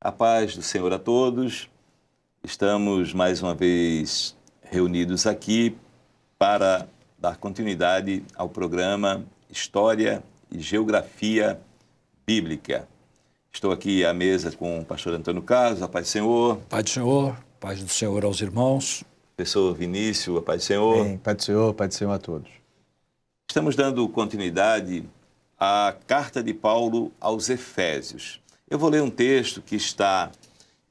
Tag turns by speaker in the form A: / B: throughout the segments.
A: A paz do Senhor a todos. Estamos mais uma vez reunidos aqui para dar continuidade ao programa História e Geografia Bíblica. Estou aqui à mesa com o pastor Antônio Carlos, a paz do Senhor.
B: Paz do Senhor, paz do Senhor aos irmãos.
A: Professor Vinícius, a paz do Senhor.
C: Bem, paz do Senhor a todos.
A: Estamos dando continuidade à carta de Paulo aos Efésios. Eu vou ler um texto que está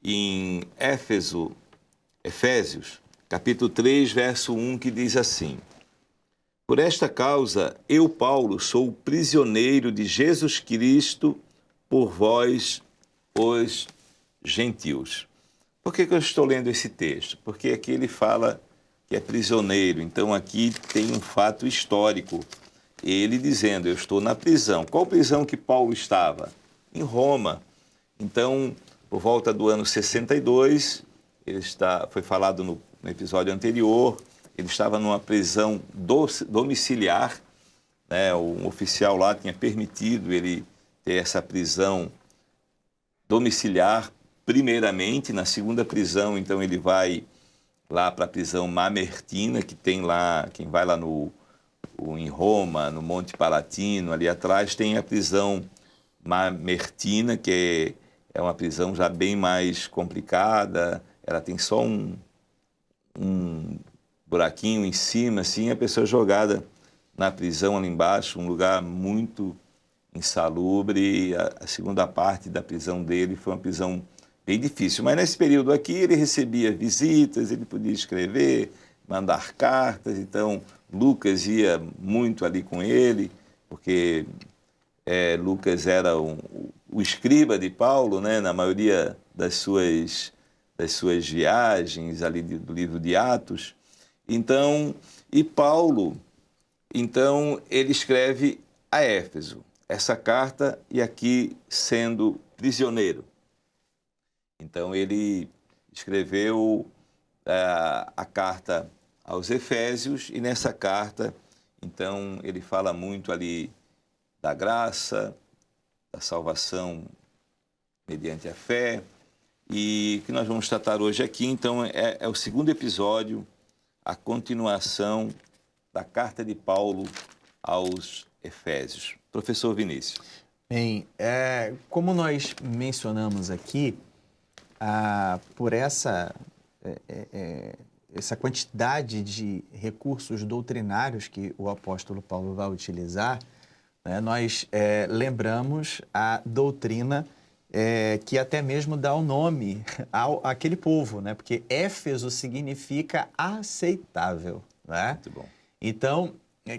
A: em Efésios, capítulo 3, verso 1, que diz assim: Por esta causa, eu, Paulo, sou prisioneiro de Jesus Cristo por vós, os gentios. Por que eu estou lendo esse texto? Porque aqui ele fala que é prisioneiro. Então aqui tem um fato histórico. Ele dizendo, eu estou na prisão. Qual prisão que Paulo estava? Em Roma. Então, por volta do ano 62, foi falado no episódio anterior, ele estava numa prisão domiciliar, né? Um oficial lá tinha permitido ele ter essa prisão domiciliar primeiramente. Na segunda prisão, então, ele vai lá para a prisão Mamertina, que tem lá, quem vai lá em Roma, no Monte Palatino, ali atrás, tem a prisão Mamertina, que é uma prisão já bem mais complicada. Ela tem só um buraquinho em cima, assim, a pessoa jogada na prisão ali embaixo, um lugar muito insalubre. A segunda parte da prisão dele foi uma prisão bem difícil. Mas nesse período aqui ele recebia visitas, ele podia escrever, mandar cartas. Então Lucas ia muito ali com ele, porque Lucas era o escriba de Paulo, né, na maioria das suas viagens ali do livro de Atos. Então, e Paulo, então, ele escreve a Éfeso essa carta, e aqui sendo prisioneiro. Então ele escreveu a carta aos Efésios, e nessa carta, então, ele fala muito ali da graça, da salvação mediante a fé, e que nós vamos tratar hoje aqui. Então, é o segundo episódio, a continuação da carta de Paulo aos Efésios. Professor Vinícius.
C: Bem, como nós mencionamos aqui, por essa quantidade de recursos doutrinários que o apóstolo Paulo vai utilizar, né, nós lembramos a doutrina que até mesmo dá o nome àquele povo, né? Porque Éfeso significa aceitável, né?
A: Muito bom.
C: Então,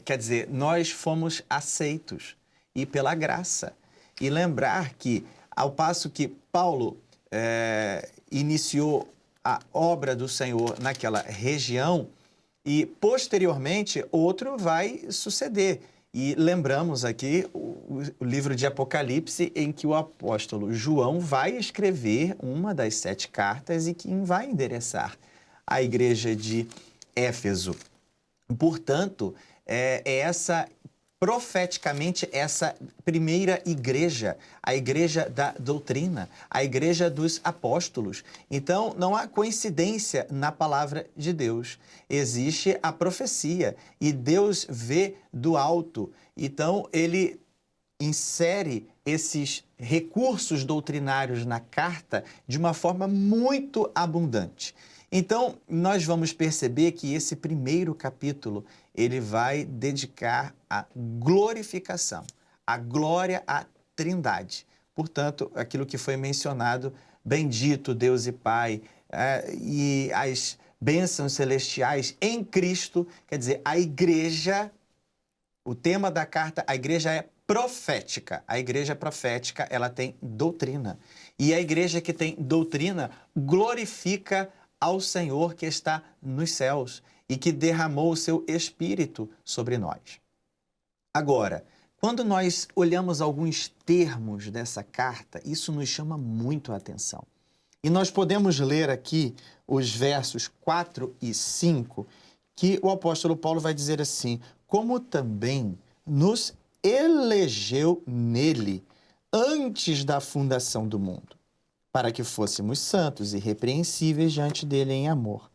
C: quer dizer, nós fomos aceitos e pela graça. E lembrar que, ao passo que Paulo iniciou a obra do Senhor naquela região, e posteriormente outro vai suceder. E lembramos aqui o livro de Apocalipse, em que o apóstolo João vai escrever uma das 7 cartas e quem vai endereçar a igreja de Éfeso. Portanto, profeticamente, essa primeira igreja, a igreja da doutrina, a igreja dos apóstolos. Então, não há coincidência na palavra de Deus. Existe a profecia e Deus vê do alto. Então, ele insere esses recursos doutrinários na carta de uma forma muito abundante. Então, nós vamos perceber que esse primeiro capítulo, ele vai dedicar à glorificação, à glória à Trindade. Portanto, aquilo que foi mencionado, bendito Deus e Pai, e as bênçãos celestiais em Cristo, quer dizer, a igreja, o tema da carta, a igreja é profética. A igreja profética, ela tem doutrina. E a igreja que tem doutrina glorifica ao Senhor que está nos céus e que derramou o seu Espírito sobre nós. Agora, quando nós olhamos alguns termos dessa carta, isso nos chama muito a atenção. E nós podemos ler aqui os versos 4 e 5, que o apóstolo Paulo vai dizer assim: como também nos elegeu nele antes da fundação do mundo, para que fôssemos santos e irrepreensíveis diante dele em amor.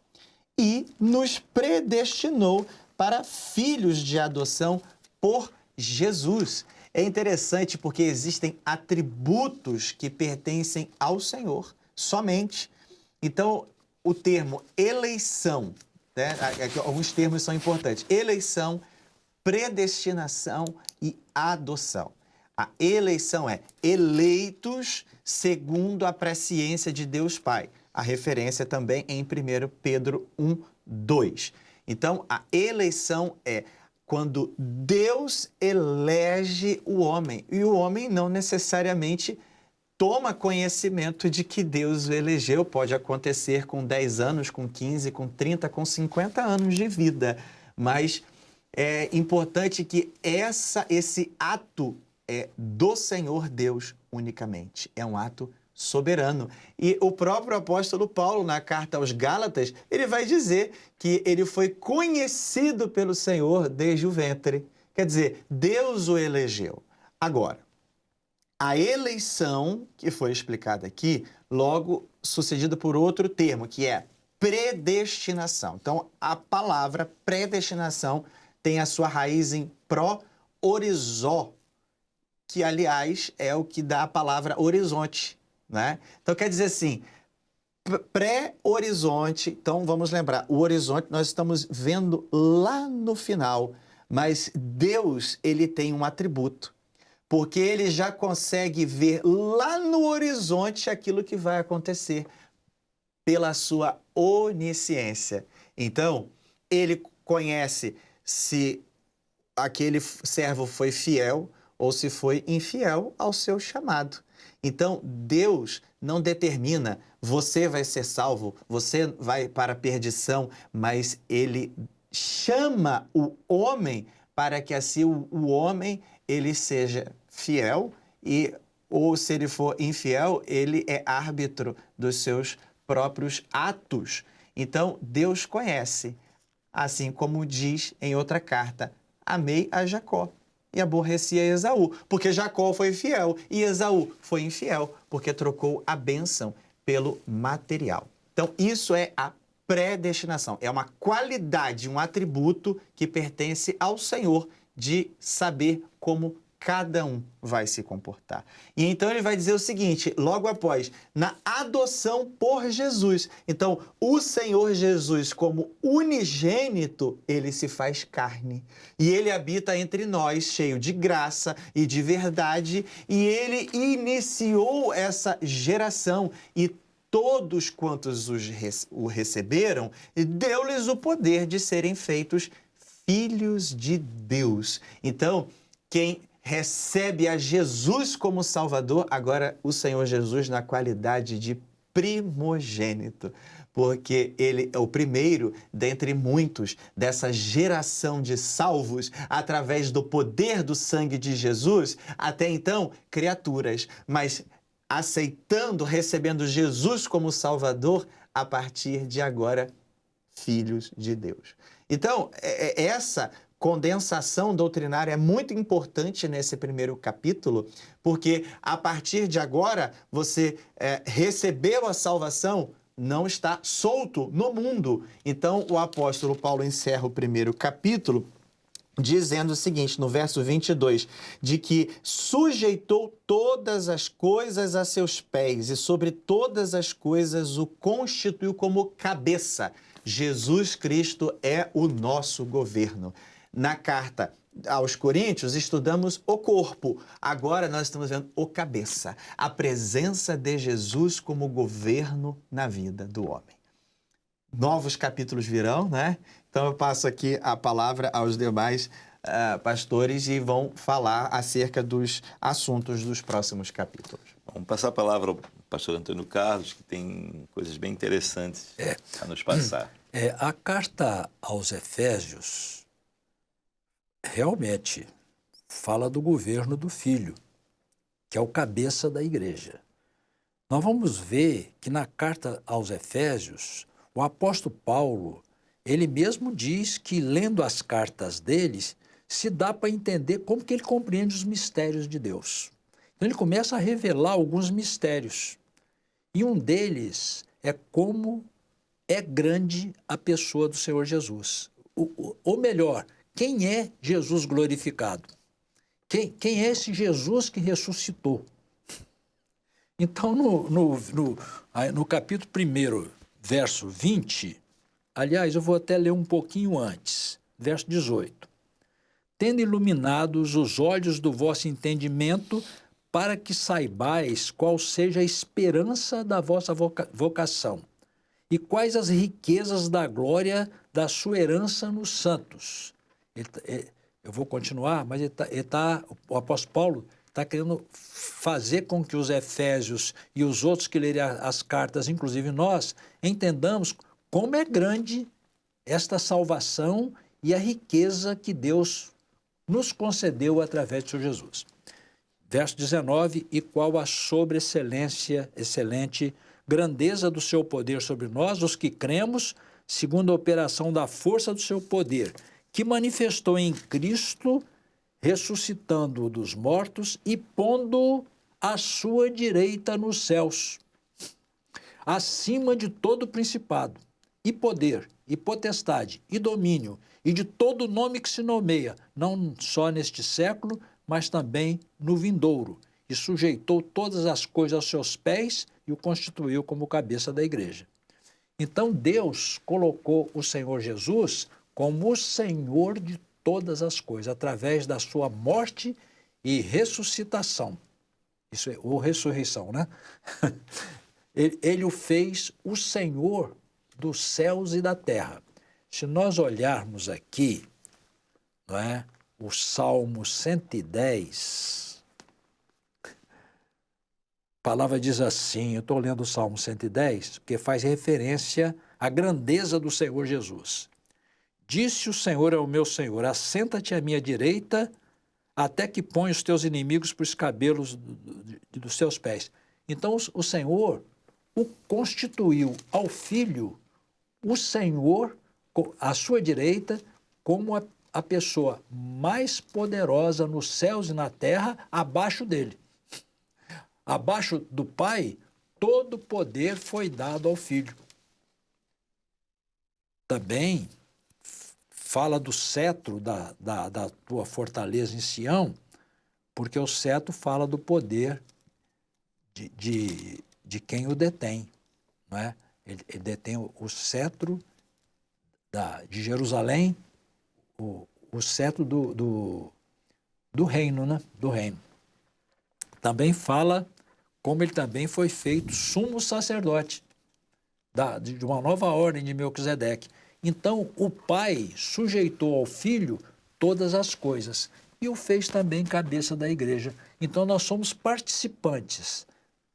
C: E nos predestinou para filhos de adoção por Jesus. É interessante porque existem atributos que pertencem ao Senhor somente. Então, o termo eleição, né? Alguns termos são importantes. Eleição, predestinação e adoção. A eleição é eleitos segundo a presciência de Deus Pai. A referência também em 1 Pedro 1:2. Então, a eleição é quando Deus elege o homem. E o homem não necessariamente toma conhecimento de que Deus o elegeu. Pode acontecer com 10 anos, com 15, com 30, com 50 anos de vida. Mas é importante que esse ato é do Senhor Deus unicamente. É um ato soberano. E o próprio apóstolo Paulo, na carta aos Gálatas, ele vai dizer que ele foi conhecido pelo Senhor desde o ventre. Quer dizer, Deus o elegeu. Agora, a eleição, que foi explicada aqui, logo sucedida por outro termo, que é predestinação. Então, a palavra predestinação tem a sua raiz em pró-horizó, que, aliás, é o que dá a palavra horizonte, né? Então, quer dizer assim, pré-horizonte. Então, vamos lembrar, o horizonte nós estamos vendo lá no final, mas Deus, ele tem um atributo, porque ele já consegue ver lá no horizonte aquilo que vai acontecer pela sua onisciência. Então, ele conhece se aquele servo foi fiel ou se foi infiel ao seu chamado. Então, Deus não determina, você vai ser salvo, você vai para a perdição, mas ele chama o homem para que assim o homem ele seja fiel ou se ele for infiel, ele é árbitro dos seus próprios atos. Então, Deus conhece, assim como diz em outra carta, amei a Jacó e aborreci a Esaú, porque Jacó foi fiel e Esaú foi infiel, porque trocou a bênção pelo material. Então, isso é a predestinação. É uma qualidade, um atributo que pertence ao Senhor de saber como cada um vai se comportar. E então ele vai dizer o seguinte, logo após, na adoção por Jesus. Então, o Senhor Jesus, como unigênito, ele se faz carne. E ele habita entre nós, cheio de graça e de verdade. E ele iniciou essa geração. E todos quantos o receberam, deu-lhes o poder de serem feitos filhos de Deus. Então, quem recebe a Jesus como Salvador, agora o Senhor Jesus na qualidade de primogênito, porque ele é o primeiro dentre muitos dessa geração de salvos através do poder do sangue de Jesus, até então criaturas, mas aceitando, recebendo Jesus como Salvador, a partir de agora, filhos de Deus. Então, essa condensação doutrinária é muito importante nesse primeiro capítulo, porque a partir de agora você recebeu a salvação, não está solto no mundo. Então, o apóstolo Paulo encerra o primeiro capítulo dizendo o seguinte, no verso 22, de que sujeitou todas as coisas a seus pés e sobre todas as coisas o constituiu como cabeça. Jesus Cristo é o nosso governo. Na carta aos Coríntios, estudamos o corpo. Agora nós estamos vendo o cabeça. A presença de Jesus como governo na vida do homem. Novos capítulos virão, né? Então eu passo aqui a palavra aos demais pastores e vão falar acerca dos assuntos dos próximos capítulos.
A: Vamos passar a palavra ao pastor Antônio Carlos, que tem coisas bem interessantes a nos passar.
B: A carta aos Efésios realmente fala do governo do Filho, que é o cabeça da igreja. Nós vamos ver que na carta aos Efésios, o apóstolo Paulo, ele mesmo diz que, lendo as cartas deles, se dá para entender como que ele compreende os mistérios de Deus. Então, ele começa a revelar alguns mistérios. E um deles é como é grande a pessoa do Senhor Jesus. Ou melhor, quem é Jesus glorificado? Quem é esse Jesus que ressuscitou? Então, no capítulo 1, verso 20, aliás, eu vou até ler um pouquinho antes, verso 18. Tendo iluminados os olhos do vosso entendimento, para que saibais qual seja a esperança da vossa vocação, e quais as riquezas da glória da sua herança nos santos. Eu vou continuar, mas o apóstolo Paulo está querendo fazer com que os efésios e os outros que lerem as cartas, inclusive nós, entendamos como é grande esta salvação e a riqueza que Deus nos concedeu através de Senhor Jesus. Verso 19, e qual a excelente grandeza do seu poder sobre nós, os que cremos, segundo a operação da força do seu poder, que manifestou em Cristo, ressuscitando-o dos mortos e pondo-o à sua direita nos céus, acima de todo principado, e poder, e potestade, e domínio, e de todo nome que se nomeia, não só neste século, mas também no vindouro, e sujeitou todas as coisas aos seus pés e o constituiu como cabeça da igreja. Então Deus colocou o Senhor Jesus como o Senhor de todas as coisas, através da sua morte e ressuscitação. Isso é, ou ressurreição, né? Ele o fez o Senhor dos céus e da terra. Se nós olharmos aqui, não é, o Salmo 110, a palavra diz assim, eu estou lendo o Salmo 110, porque faz referência à grandeza do Senhor Jesus. Disse o Senhor ao meu Senhor, assenta-te à minha direita, até que ponha os teus inimigos por escabelos dos teus pés. Então o Senhor o constituiu ao Filho, o Senhor, à sua direita, como a pessoa mais poderosa nos céus e na terra, abaixo dele. Abaixo do Pai, todo poder foi dado ao Filho. Também fala do cetro da tua fortaleza em Sião, porque o cetro fala do poder de quem o detém, não é? Ele detém o cetro de Jerusalém, o cetro do reino, né? Do reino. Também fala como ele também foi feito sumo sacerdote de uma nova ordem de Melquisedeque. Então, o Pai sujeitou ao Filho todas as coisas e o fez também cabeça da igreja. Então, nós somos participantes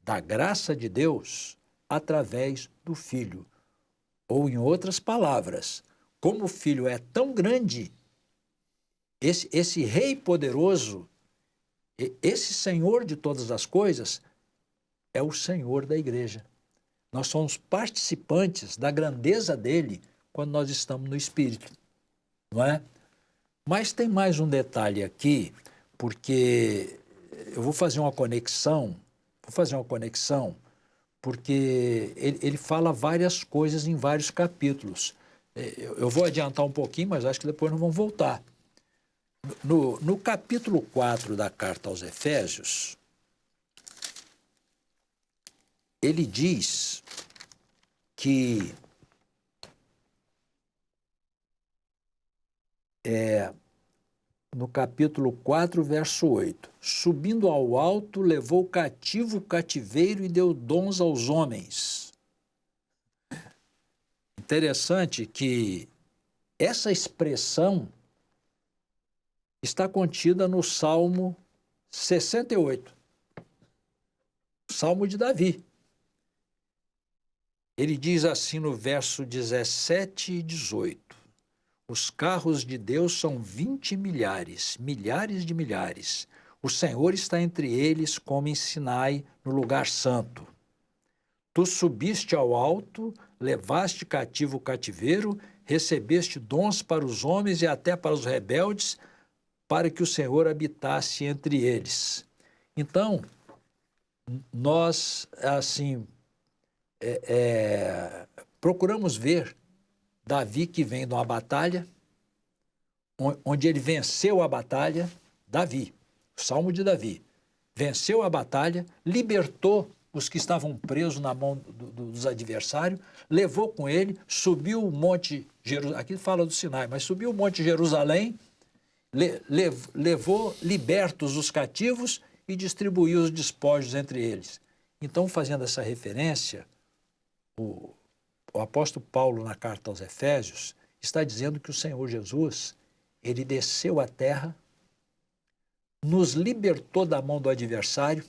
B: da graça de Deus através do Filho. Ou, em outras palavras, como o Filho é tão grande, esse Rei poderoso, esse Senhor de todas as coisas, é o Senhor da igreja. Nós somos participantes da grandeza dele quando nós estamos no Espírito, não é? Mas tem mais um detalhe aqui, porque eu vou fazer uma conexão, porque ele fala várias coisas em vários capítulos. Eu vou adiantar um pouquinho, mas acho que depois nós vamos voltar. No capítulo 4 da carta aos Efésios, ele diz que no capítulo 4, verso 8, subindo ao alto, levou cativo o cativeiro e deu dons aos homens. Interessante que essa expressão está contida no Salmo 68, Salmo de Davi. Ele diz assim no verso 17 e 18, os carros de Deus são 20 milhares, milhares de milhares. O Senhor está entre eles como em Sinai, no lugar santo. Tu subiste ao alto, levaste cativo o cativeiro, recebeste dons para os homens e até para os rebeldes, para que o Senhor habitasse entre eles. Então, nós, assim, procuramos ver Davi que vem de uma batalha, onde ele venceu a batalha, Davi, o Salmo de Davi, venceu a batalha, libertou os que estavam presos na mão dos adversários, levou com ele, subiu o monte Jerusalém, aqui fala do Sinai, mas subiu o monte Jerusalém, levou libertos os cativos e distribuiu os despojos entre eles. Então, fazendo essa referência, o apóstolo Paulo, na carta aos Efésios, está dizendo que o Senhor Jesus, ele desceu à terra, nos libertou da mão do adversário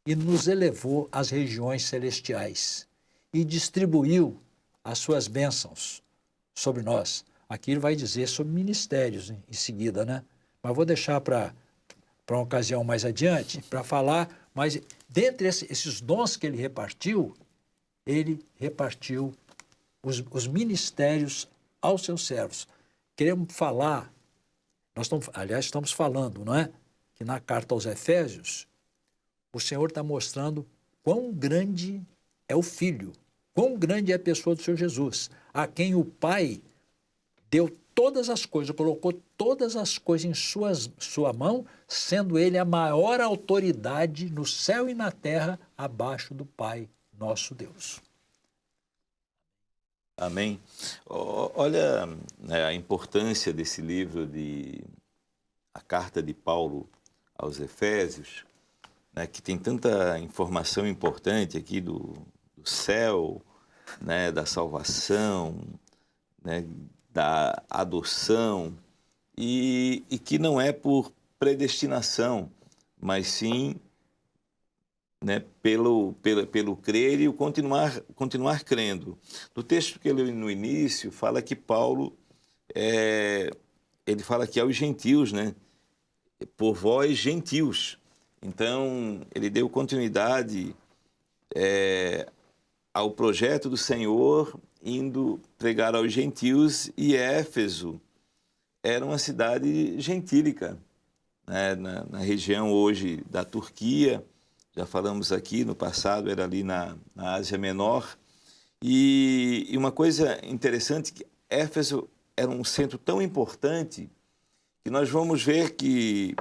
B: e nos elevou às regiões celestiais e distribuiu as suas bênçãos sobre nós. Aqui ele vai dizer sobre ministérios em seguida, né? Mas vou deixar para uma ocasião mais adiante, para falar, mas dentre esses dons que ele repartiu os ministérios aos seus servos. Queremos falar, estamos falando, não é? Que na carta aos Efésios, o Senhor está mostrando quão grande é o Filho, quão grande é a pessoa do Senhor Jesus, a quem o Pai deu todas as coisas, colocou todas as coisas em sua mão, sendo ele a maior autoridade no céu e na terra, abaixo do Pai, nosso Deus.
A: Amém. Olha, né, a importância desse livro, a carta de Paulo aos Efésios, né, que tem tanta informação importante aqui do céu, né, da salvação, né, da adoção, e que não é por predestinação, mas sim, né, pelo crer e o continuar crendo. No texto que eu li no início, fala que Paulo, ele fala que aos gentios, né, por vós gentios. Então, ele deu continuidade ao projeto do Senhor, indo pregar aos gentios, e Éfeso era uma cidade gentílica, né, na região hoje da Turquia. Já falamos aqui, no passado era ali na Ásia Menor. E uma coisa interessante, que Éfeso era um centro tão importante que nós vamos ver que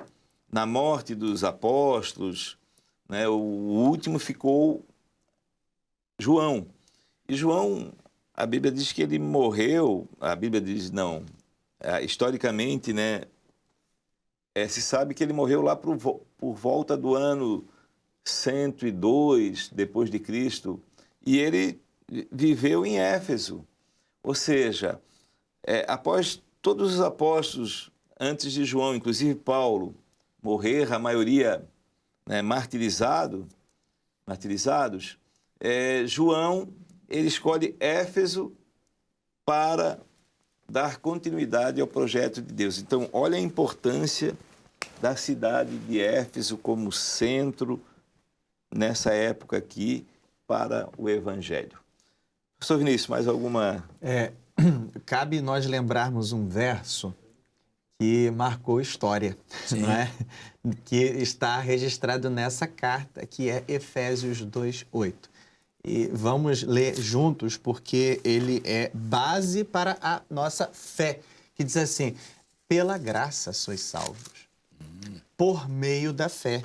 A: na morte dos apóstolos, né, o último ficou João. E João, a Bíblia diz que ele morreu, a Bíblia diz não, historicamente, né, se sabe que ele morreu lá por volta do ano 102 depois de Cristo, e ele viveu em Éfeso. Ou seja, após todos os apóstolos antes de João, inclusive Paulo, morrer, a maioria, né, martirizados, João, ele escolhe Éfeso para dar continuidade ao projeto de Deus. Então, olha a importância da cidade de Éfeso como centro nessa época aqui para o Evangelho. Professor Vinícius, mais alguma...
C: Cabe nós lembrarmos um verso que marcou história, não é? Que está registrado nessa carta, que é Efésios 2:8. E vamos ler juntos, porque ele é base para a nossa fé, que diz assim: pela graça sois salvos, por meio da fé.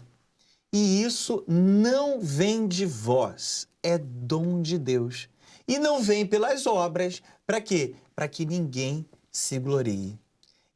C: E isso não vem de vós, é dom de Deus. E não vem pelas obras, para quê? Para que ninguém se glorie.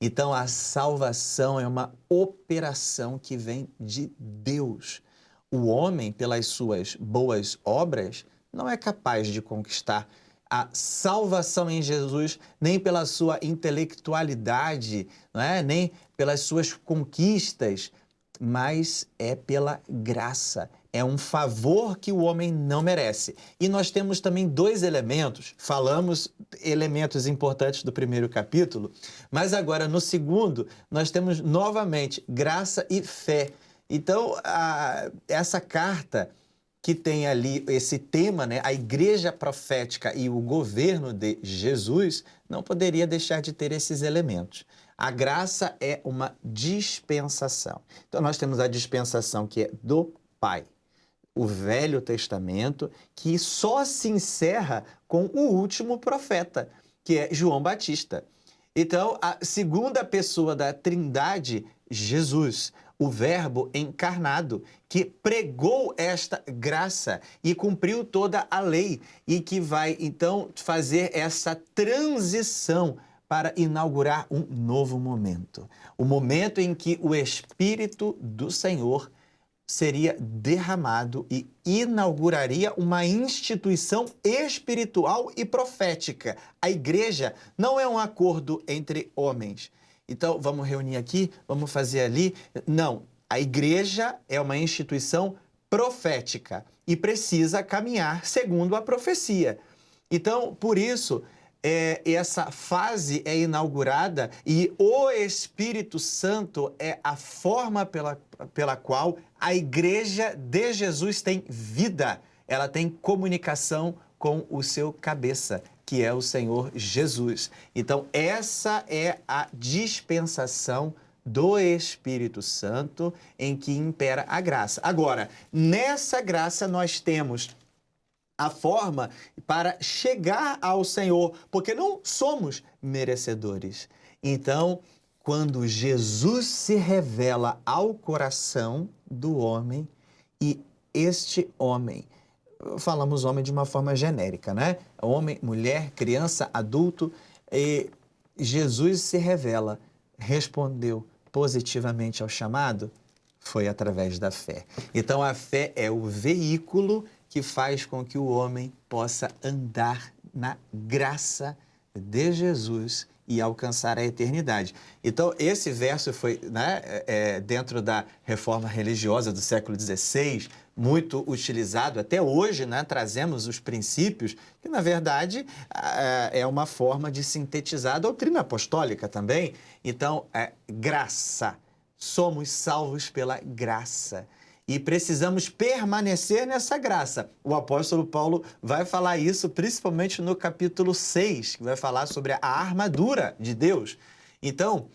C: Então, a salvação é uma operação que vem de Deus. O homem, pelas suas boas obras, não é capaz de conquistar a salvação em Jesus, nem pela sua intelectualidade, não é? Nem pelas suas conquistas, mas é pela graça. É um favor que o homem não merece. E nós temos também dois elementos, falamos elementos importantes do primeiro capítulo, mas agora no segundo nós temos novamente graça e fé. Então, essa carta que tem ali esse tema, né, a igreja profética e o governo de Jesus, não poderia deixar de ter esses elementos. A graça é uma dispensação. Então, nós temos a dispensação que é do Pai. o Velho Testamento, que só se encerra com o último profeta, que é João Batista. Então, a segunda pessoa da Trindade, Jesus, o Verbo encarnado, que pregou esta graça e cumpriu toda a lei e que vai, então, fazer essa transição para inaugurar um novo momento. O momento em que o Espírito do Senhor seria derramado e inauguraria uma instituição espiritual e profética. A igreja não é um acordo entre homens. Então, vamos reunir aqui, vamos fazer ali. Não, a igreja é uma instituição profética e precisa caminhar segundo a profecia. Então, por isso, essa fase é inaugurada e o Espírito Santo é a forma pela qual a igreja de Jesus tem vida. Ela tem comunicação com o seu cabeça, que é o Senhor Jesus. Então, essa é a dispensação do Espírito Santo em que impera a graça. Agora, nessa graça nós temos a forma para chegar ao Senhor, porque não somos merecedores. Então, quando Jesus se revela ao coração do homem, e este homem, falamos homem de uma forma genérica, né? Homem, mulher, criança, adulto, e Jesus se revela, respondeu positivamente ao chamado, foi através da fé. Então, a fé é o veículo que faz com que o homem possa andar na graça de Jesus e alcançar a eternidade. Então, esse verso foi, dentro da reforma religiosa do século XVI, muito utilizado até hoje, trazemos os princípios, que na verdade é uma forma de sintetizar a doutrina apostólica também. Então, graça, somos salvos pela graça. E precisamos permanecer nessa graça. O apóstolo Paulo vai falar isso principalmente no capítulo 6, que vai falar sobre a armadura de Deus. Então,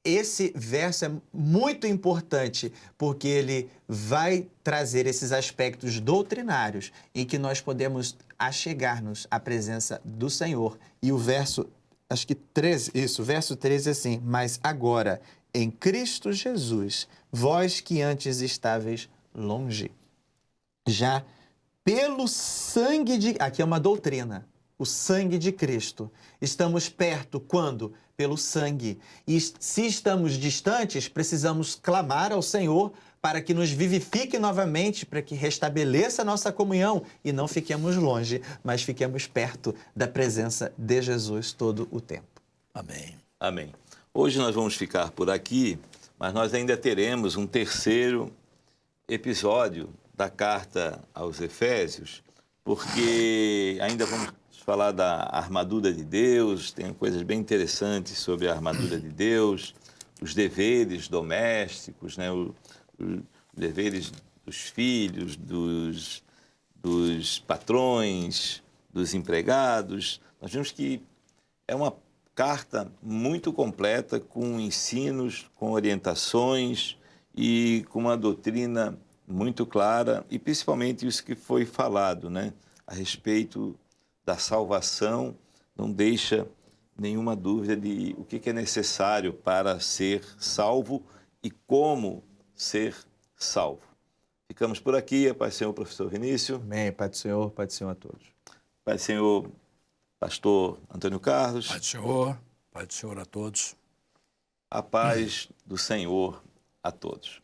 C: esse verso é muito importante, porque ele vai trazer esses aspectos doutrinários em que nós podemos achegar-nos à presença do Senhor. E o verso, acho que 13, isso, verso 13 é assim: mas agora, em Cristo Jesus, vós que antes estáveis longe, já pelo sangue de... Aqui é uma doutrina. O sangue de Cristo. Estamos perto quando? Pelo sangue. E se estamos distantes, precisamos clamar ao Senhor para que nos vivifique novamente, para que restabeleça a nossa comunhão e não fiquemos longe, mas fiquemos perto da presença de Jesus todo o tempo.
B: Amém.
A: Amém. Hoje nós vamos ficar por aqui, mas nós ainda teremos um terceiro episódio da carta aos Efésios, porque ainda vamos falar da armadura de Deus, tem coisas bem interessantes sobre a armadura de Deus, os deveres domésticos, os deveres dos filhos, dos patrões, dos empregados. Nós vimos que é uma carta muito completa, com ensinos, com orientações e com uma doutrina muito clara, e principalmente isso que foi falado, a respeito da salvação. Não deixa nenhuma dúvida de o que é necessário para ser salvo e como ser salvo. Ficamos por aqui. A paz do Senhor, professor Vinícius.
C: Amém. Pai do Senhor a todos.
A: Pai do Senhor, pastor Antônio Carlos.
B: Pai do Senhor a todos.
A: A paz do Senhor a todos.